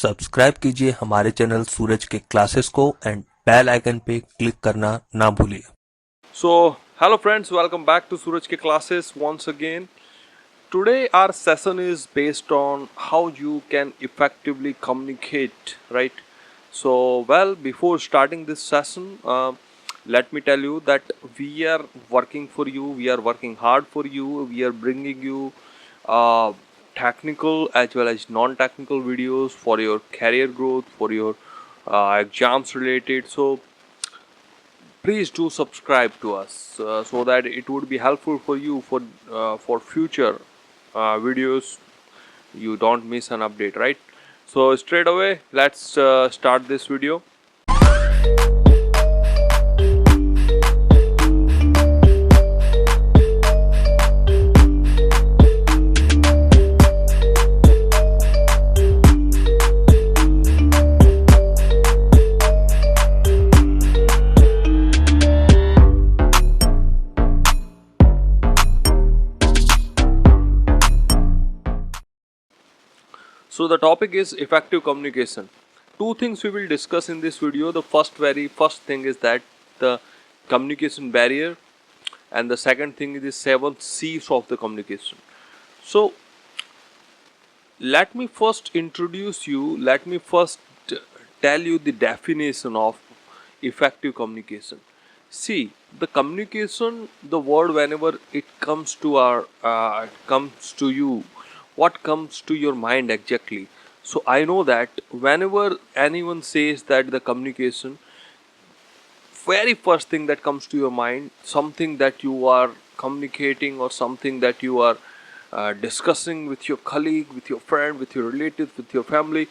Subscribe कीजिए हमारे channel सूरज के क्लासेस को एंड बेल आइकन पे क्लिक करना ना भूलिए। So, hello friends, welcome back to Suraj Ke classes once again. Today our session is based on how you can effectively communicate, right? So, well, before starting this session, let me tell you that we are working for you, we are working hard for you, we are bringing you uh, technical as well as non-technical videos for your career growth, for your exams related. So, please do subscribe to us so that it would be helpful for you for future videos. You don't miss an update, right? So straight away let's start this video. So the topic is effective communication. Two things we will discuss in this video. The very first thing is that the communication barrier, and the second thing is the 7 C's of the communication. So let me first introduce you. Let me first tell you the definition of effective communication. See, the communication, the word, whenever it comes to comes to you, what comes to your mind exactly? So I know that whenever anyone says that the communication, very first thing that comes to your mind, something that you are communicating or something that you are discussing with your colleague, with your friend, with your relatives, with your family,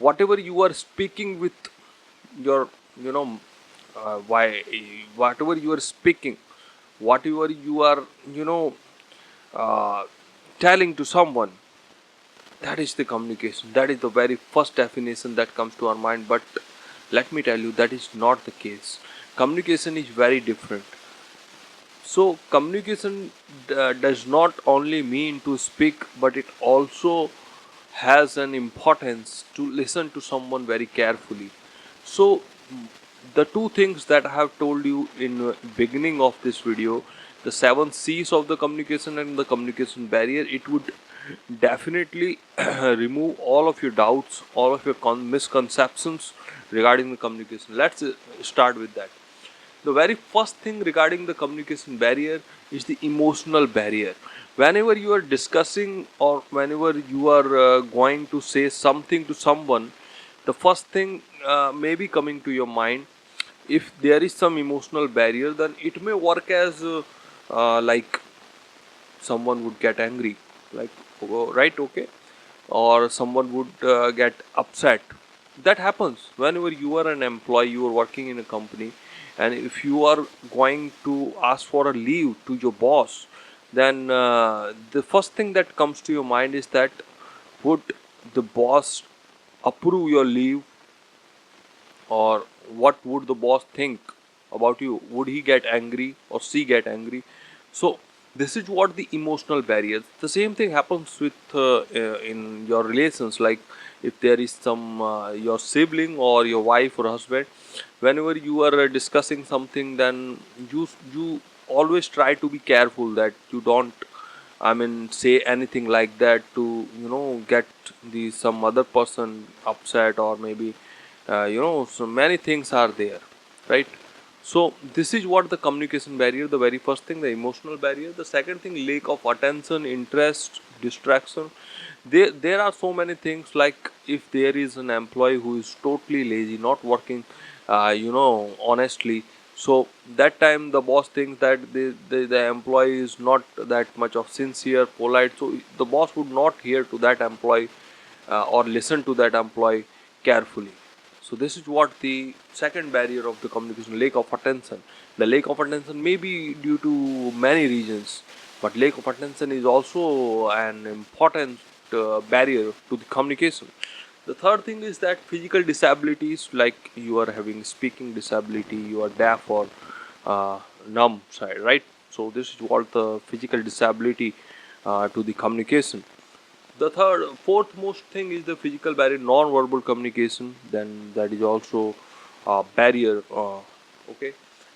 whatever you are speaking with your, why, whatever you are speaking, whatever you are, uh, telling to someone, that is the communication. That is the very first definition that comes to our mind. But let me tell you, that is not the case. Communication is very different. So communication does not only mean to speak, but it also has an importance to listen to someone very carefully. So the two things that I have told you in beginning of this video, the 7 C's of the communication and the communication barrier, it would definitely remove all of your doubts, all of your misconceptions regarding the communication. Let's start with that. The very first thing regarding the communication barrier is the emotional barrier. Whenever you are discussing or whenever you are going to say something to someone, the first thing may be coming to your mind. If there is some emotional barrier, then it may work as like someone would get angry, like, oh, right, okay, or someone would get upset. That happens whenever you are an employee, you are working in a company, and if you are going to ask for a leave to your boss, then the first thing that comes to your mind is that would the boss approve your leave, or what would the boss think about you? Would he get angry or she get angry? So this is what the emotional barriers. The same thing happens with in your relations. Like if there is some your sibling or your wife or husband, whenever you are discussing something, then you always try to be careful that you don't, I mean, say anything like that to get the some other person upset, or maybe so many things are there, right? So this is what the communication barrier. The very first thing, the emotional barrier. The second thing, lack of attention, interest, distraction. There are so many things. Like if there is an employee who is totally lazy, not working, honestly, so that time the boss thinks that the employee is not that much of sincere, polite. So the boss would not hear to that employee or listen to that employee carefully. So this is what the second barrier of the communication, lack of attention. The lack of attention may be due to many reasons, but lack of attention is also an important barrier to the communication. The third thing is that physical disabilities, like you are having speaking disability, you are deaf or numb side, right? So this is what the physical disability to the communication. The fourth most thing is the physical barrier, non-verbal communication. Then that is also a barrier. Okay,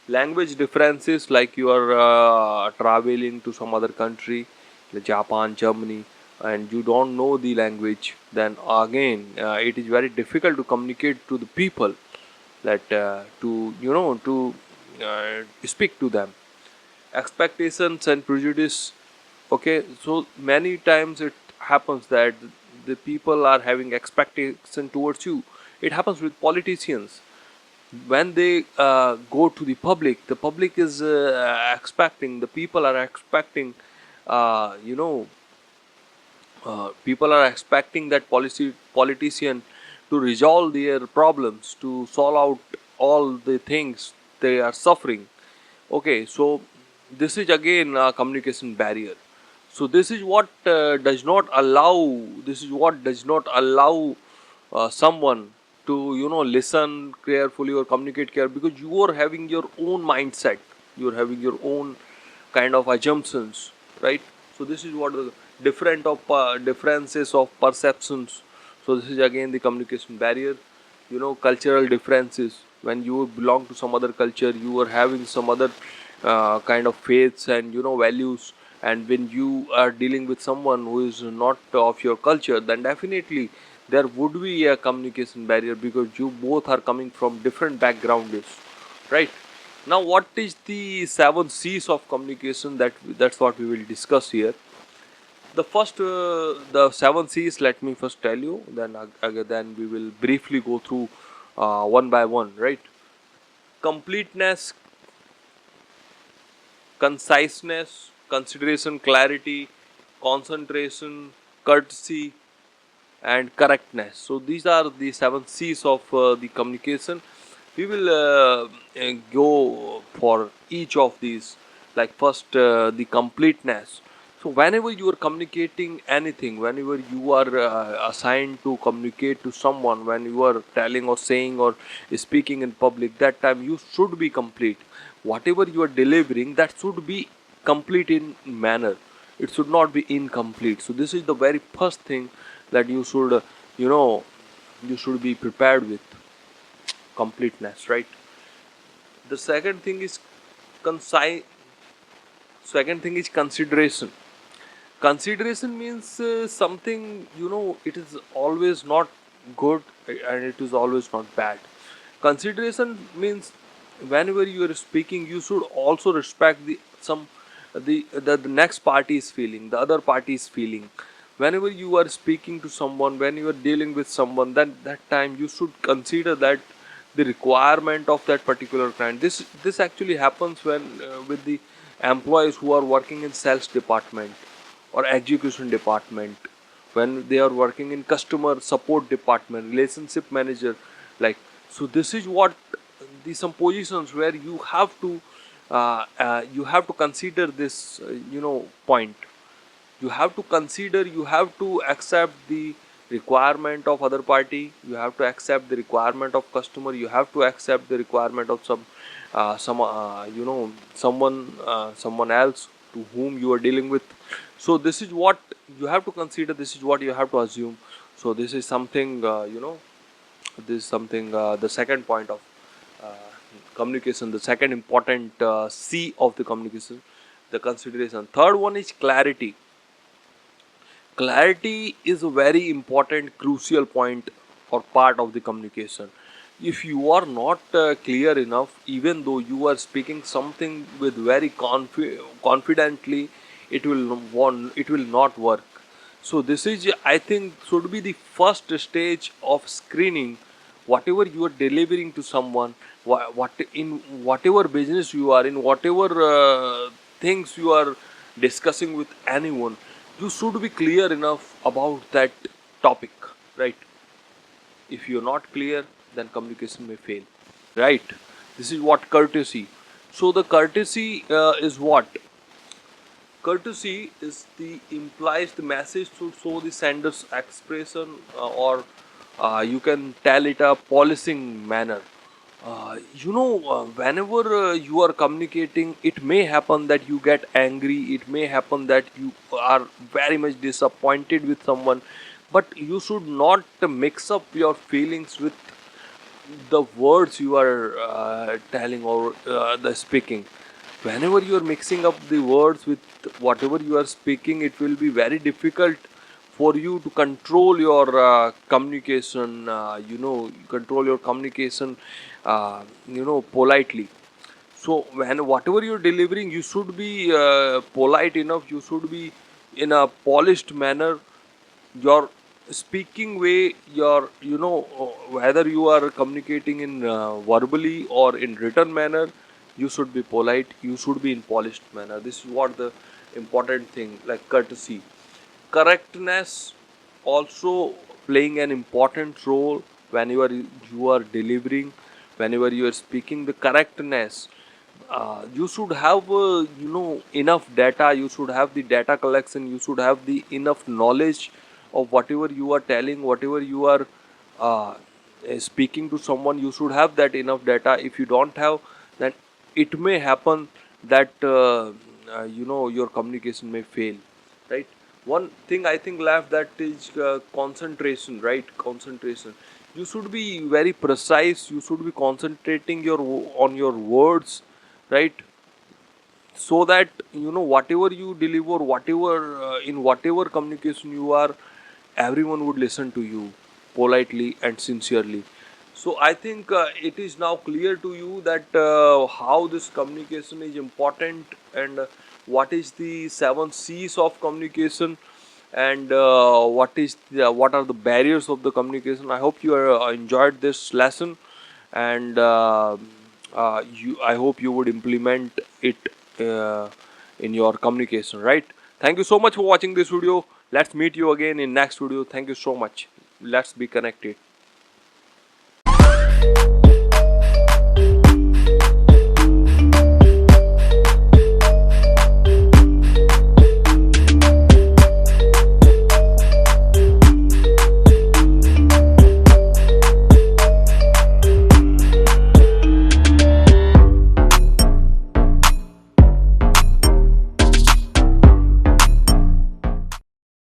language differences, like you are traveling to some other country, like Japan, Germany, and you don't know the language. Then again, it is very difficult to communicate to the people, that to speak to them. Expectations and prejudice. Okay, so many times it happens that the people are having expectation towards you. It happens with politicians. When they go to the public is expecting, the people are expecting, uh, you know people are expecting that politician to resolve their problems, to solve out all the things they are suffering. Okay, so this is again a communication barrier. So this is what does not allow someone to listen carefully or communicate carefully, because you are having your own mindset, you are having your own kind of assumptions, right? So this is what the differences of perceptions. So this is again the communication barrier. Cultural differences. When you belong to some other culture, you are having some other kind of faiths and values, and when you are dealing with someone who is not of your culture, then definitely there would be a communication barrier, because you both are coming from different backgrounds, right? Now, what is the seven C's of communication? That's what we will discuss here. The seven C's. Let me first tell you. Then we will briefly go through one by one. Right? Completeness, conciseness, consideration, clarity, concentration, courtesy, and correctness. So these are the seven C's of the communication. We will go for each of these. Like first, the completeness. So whenever you are communicating anything, whenever you are assigned to communicate to someone, when you are telling or saying or speaking in public, that time you should be complete. Whatever you are delivering, that should be complete in manner. It should not be incomplete. So this is the very first thing that you should you know you should be prepared with: completeness, right? The concise second thing is consideration. Consideration means something, it is always not good and it is always not bad. Consideration means whenever you are speaking, you should also respect the next party is feeling, the other party is feeling. Whenever you are speaking to someone, when you are dealing with someone, then that time you should consider that the requirement of that particular client. This actually happens when with the employees who are working in sales department or execution department, when they are working in customer support department, relationship manager, like. So this is what the some positions where you have to consider this point. You have to consider, you have to accept the requirement of other party, you have to accept the requirement of customer, you have to accept the requirement of someone else to whom you are dealing with. So this is what you have to consider, this is what you have to assume. So this is something, the second point of uh, communication, the second important C of the communication, the consideration. Third one is clarity. Clarity is a very important, crucial point or part of the communication. If you are not clear enough, even though you are speaking something with very confidently, it will not work. So this is, I think, should be the first stage of screening. Whatever you are delivering to someone, in whatever business you are in, whatever things you are discussing with anyone, you should be clear enough about that topic, right? If you're not clear, then communication may fail, right? This is what courtesy. So the courtesy is what? Courtesy is the implies the message to show the sender's expression, or you can tell it a policing manner. Whenever you are communicating, it may happen that you get angry, it may happen that you are very much disappointed with someone, but you should not mix up your feelings with the words you are telling or the speaking. Whenever you are mixing up the words with whatever you are speaking, it will be very difficult for you to control your communication, control your communication, politely. So when whatever you're delivering, you should be polite enough, you should be in a polished manner. Your speaking way, your whether you are communicating in verbally or in written manner, you should be polite, you should be in polished manner. This is what the important thing, like courtesy, correctness, also playing an important role whenever you are delivering, whenever you are speaking. The correctness, you should have enough data, you should have the data collection, you should have the enough knowledge of whatever you are telling, whatever you are speaking to someone. You should have that enough data. If you don't have, then it may happen that your communication may fail, right? One thing I think left, that is concentration, right? Concentration, you should be very precise, you should be concentrating on your words, right? So that whatever you deliver, whatever in whatever communication you are, everyone would listen to you politely and sincerely. So I think it is now clear to you that how this communication is important, and what is the 7 C's of communication, and what are the barriers of the communication. I hope you are enjoyed this lesson, and I hope you would implement it uh, in your communication, right? Thank you so much for watching this video. Let's meet you again in next video. Thank you so much. Let's be connected.